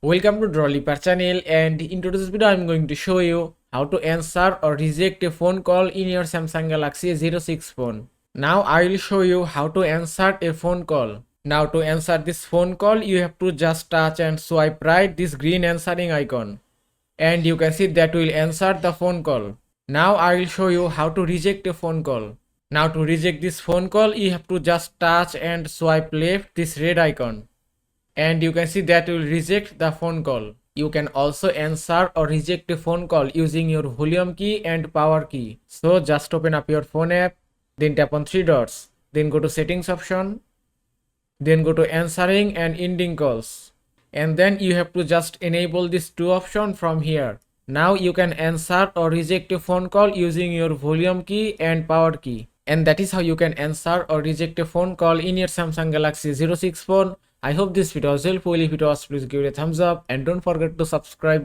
Welcome to Drawliper channel, and in today's video I'm going to show you how to answer or reject a phone call in your Samsung Galaxy A06 phone. Now I will show you how to answer a phone call. Now to answer this phone call, you have to just touch and swipe right this green answering icon, and you can see that will answer the phone call. Now I will show you how to reject a phone call. Now to reject this phone call, you have to just touch and swipe left this red icon, and you can see that will reject the phone call. You can also answer or reject a phone call using your volume key and power key. So just open up your phone app, then tap on three dots, then go to settings option, then go to answering and ending calls, and then you have to just enable this two option from here. Now you can answer or reject a phone call using your volume key and power key. And that is how you can answer or reject a phone call in your Samsung Galaxy A06 phone. I hope this video was helpful. If it was, please give it a thumbs up and don't forget to subscribe.